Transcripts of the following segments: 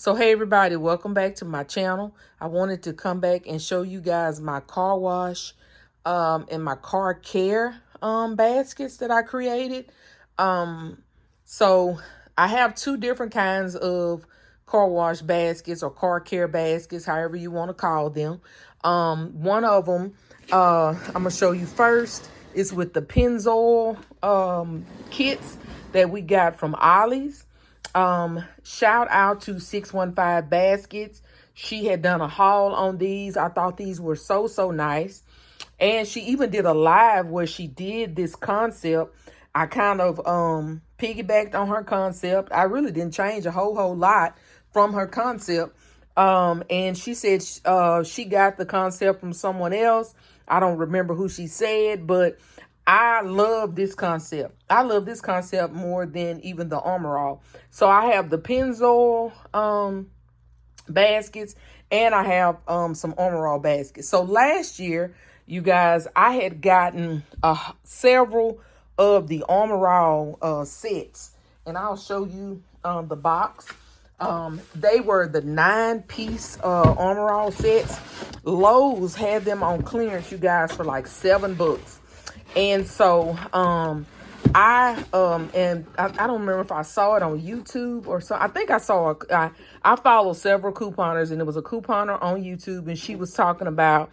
So hey everybody, welcome back to my channel. I wanted to come back and show you guys my car wash and my car care baskets that I created. So I have two different kinds of car wash baskets or car care baskets, however you want to call them. One of them I'm gonna show you first is with the Pennzoil kits that we got from Ollie's. Shout out to 615 Baskets. She had done a haul on these. I thought these were so nice. And she even did a live where she did this concept. I kind of piggybacked on her concept. I really didn't change a whole lot from her concept. And she said she got the concept from someone else. I don't remember who she said, but I love this concept. I love this concept more than even the Armor All. So I have the Pennzoil baskets, and I have some Armor All baskets. So last year, you guys, I had gotten several of the Armor All sets, and I'll show you the box. They were the 9-piece Armor All sets. Lowe's had them on clearance, you guys, for like $7. And so I don't remember if I saw it on YouTube or so. I think I saw I follow several couponers, and it was a couponer on YouTube, and she was talking about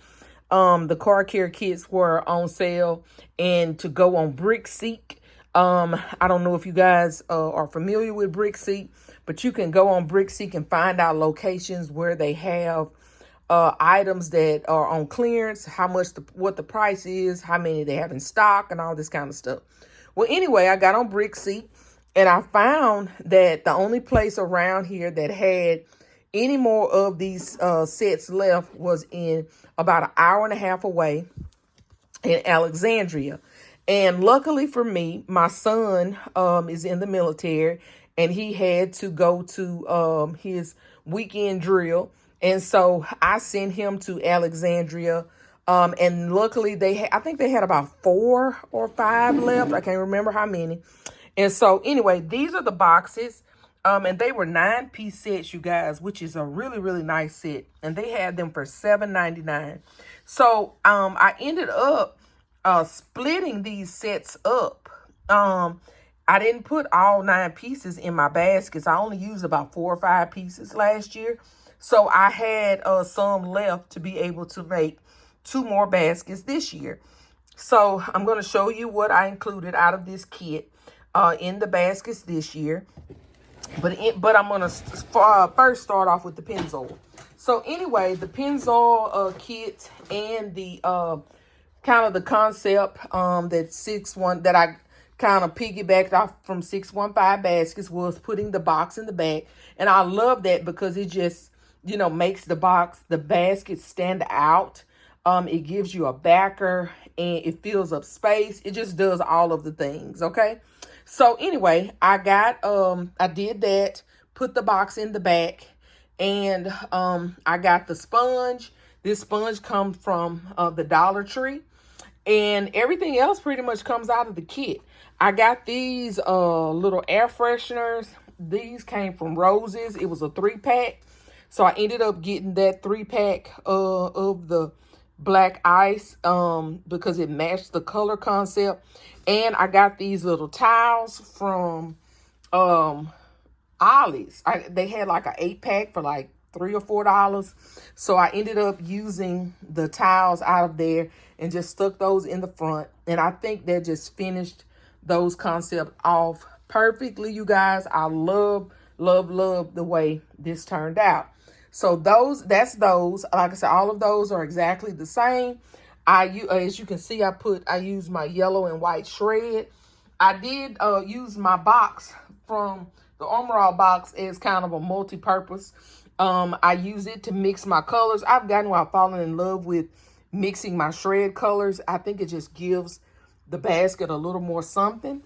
the car care kits were on sale and to go on BrickSeek. I don't know if you guys are familiar with BrickSeek, but you can go on BrickSeek and find out locations where they have items that are on clearance, what the price is, how many they have in stock, and all this kind of stuff. Well, anyway, I got on BrickSeek, and I found that the only place around here that had any more of these sets left was in about an hour and a half away in Alexandria. And luckily for me, my son is in the military, and he had to go to his weekend drill. And so I sent him to Alexandria. And luckily I think they had about 4 or 5 left. I can't remember how many. And so anyway, these are the boxes. And they were 9-piece sets, you guys, which is a really nice set. And they had them for $7.99. So I ended up splitting these sets up. I didn't put all 9 pieces in my baskets. I only used about 4 or 5 pieces last year. So I had some left to be able to make 2 more baskets this year. So I'm going to show you what I included out of this kit in the baskets this year. But I'm going to first start off with the Pennzoil. So anyway, the Pennzoil kit and the kind of the concept that I kind of piggybacked off from 615 Baskets was putting the box in the back. And I love that because it just, makes the basket stand out. It gives you a backer, and it fills up space. It just does all of the things, okay? So anyway, I did that, put the box in the back, and I got the sponge. This sponge comes from the Dollar Tree, and everything else pretty much comes out of the kit. I got these little air fresheners. These came from Rose's. It was a 3-pack. So I ended up getting that 3-pack of the black ice because it matched the color concept. And I got these little towels from Ollie's. They had like an 8-pack for like $3 or $4. So I ended up using the towels out of there and just stuck those in the front. And I think that just finished those concepts off perfectly, you guys. I love the way this turned out. So that's those. Like I said, all of those are exactly the same. As you can see, I used my yellow and white shred. I did use my box from the Armor All box as kind of a multi-purpose. I use it to mix my colors. I've fallen in love with mixing my shred colors. I think it just gives the basket a little more something.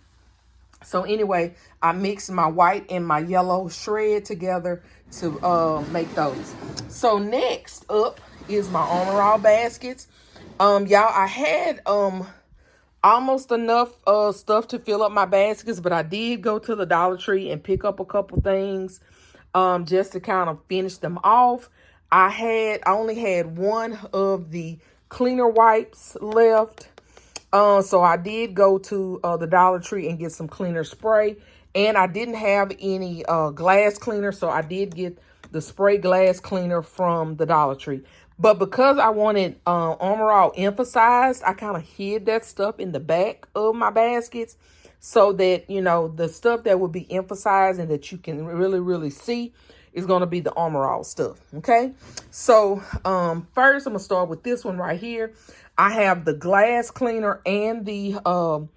So anyway, I mixed my white and my yellow shred together to make those. So next up is my Armor All baskets. Y'all, I had almost enough stuff to fill up my baskets, but I did go to the Dollar Tree and pick up a couple things just to kind of finish them off. I only had one of the cleaner wipes left. So I did go to the Dollar Tree and get some cleaner spray. And I didn't have any glass cleaner, so I did get the spray glass cleaner from the Dollar Tree. But because I wanted Armor All emphasized, I kind of hid that stuff in the back of my baskets so that, you know, the stuff that would be emphasized and that you can really, really see is going to be the Armor All stuff, okay? So first, I'm going to start with this one right here. I have the glass cleaner and the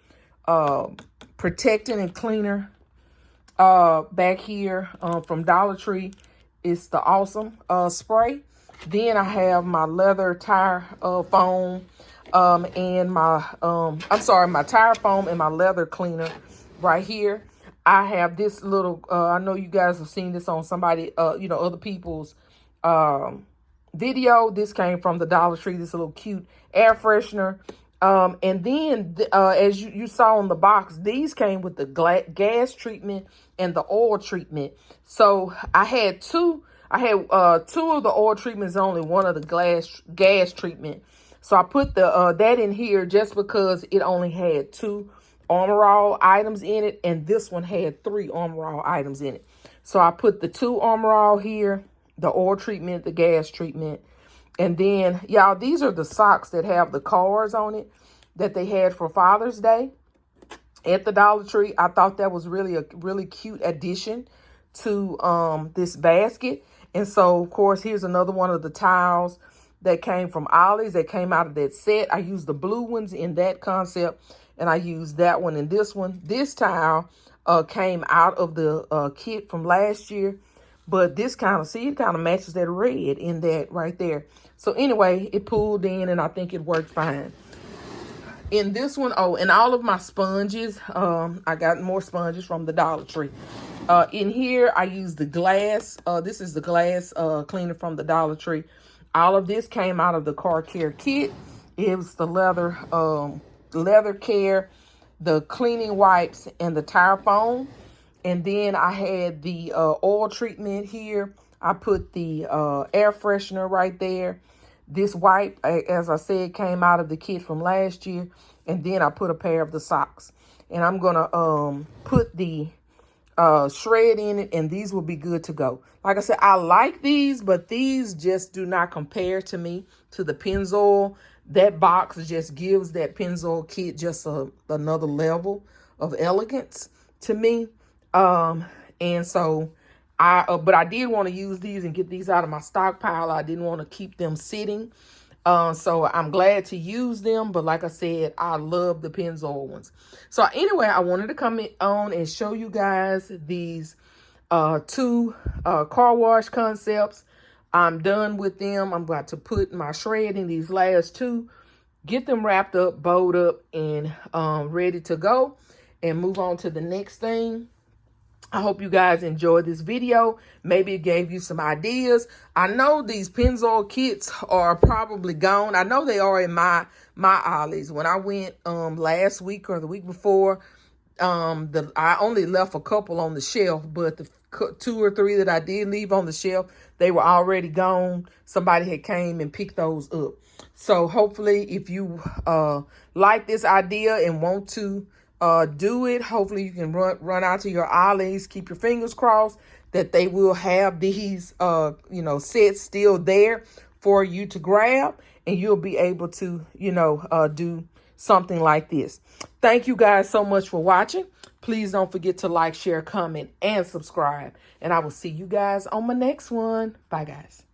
protecting and cleaner back here from Dollar Tree. It's the Awesome spray. Then I have my leather tire foam and my my tire foam and my leather cleaner right here. I have this little I know you guys have seen this on somebody you know, other people's video. This came from the Dollar Tree, this little cute air freshener. And then as you saw on the box, these came with the gas treatment and the oil treatment. So I had two of the oil treatments, only one of the gas treatment. So I put the that in here just because it only had 2 Armor All items in it, and this one had 3 Armor All items in it. So I put the 2 Armor All here, the oil treatment, the gas treatment. And then, y'all, these are the socks that have the cars on it that they had for Father's Day at the Dollar Tree. I thought that was really a really cute addition to this basket. And so, of course, here's another one of the towels that came from Ollie's that came out of that set. I used the blue ones in that concept, and I used that one in this one. This towel came out of the kit from last year. But this kind of, see, it kind of matches that red in that right there. So anyway, it pulled in and I think it worked fine. In this one, oh, and all of my sponges, I got more sponges from the Dollar Tree. In here, I use the glass. This is the glass cleaner from the Dollar Tree. All of this came out of the car care kit. It was the leather care, the cleaning wipes, and the tire foam. And then I had the oil treatment here. I put the air freshener right there. This wipe, as I said, came out of the kit from last year. And then I put a pair of the socks. And I'm going to put the shred in it, and these will be good to go. Like I said, I like these, but these just do not compare to me to the Pennzoil. That box just gives that Pennzoil kit just another level of elegance to me. And so but I did want to use these and get these out of my stockpile. I didn't want to keep them sitting. So I'm glad to use them. But like I said, I love the Pennzoil ones. So anyway, I wanted to come on and show you guys these 2 car wash concepts. I'm done with them. I'm about to put my shred in these last 2, get them wrapped up, bowed up, and ready to go, and move on to the next thing. I hope you guys enjoyed this video. Maybe it gave you some ideas. I know these Pennzoil kits are probably gone. I know they are in my Ollie's. When I went last week or the week before, I only left a couple on the shelf, but the 2 or 3 that I did leave on the shelf, they were already gone. Somebody had came and picked those up. So hopefully, if you like this idea and want to do it, hopefully you can run out to your Ollie's. Keep your fingers crossed that they will have these you know, sets still there for you to grab, and you'll be able to, you know, do something like this. Thank you guys so much for watching. Please don't forget to like, share, comment, and subscribe. And I will see you guys on my next one. Bye, guys.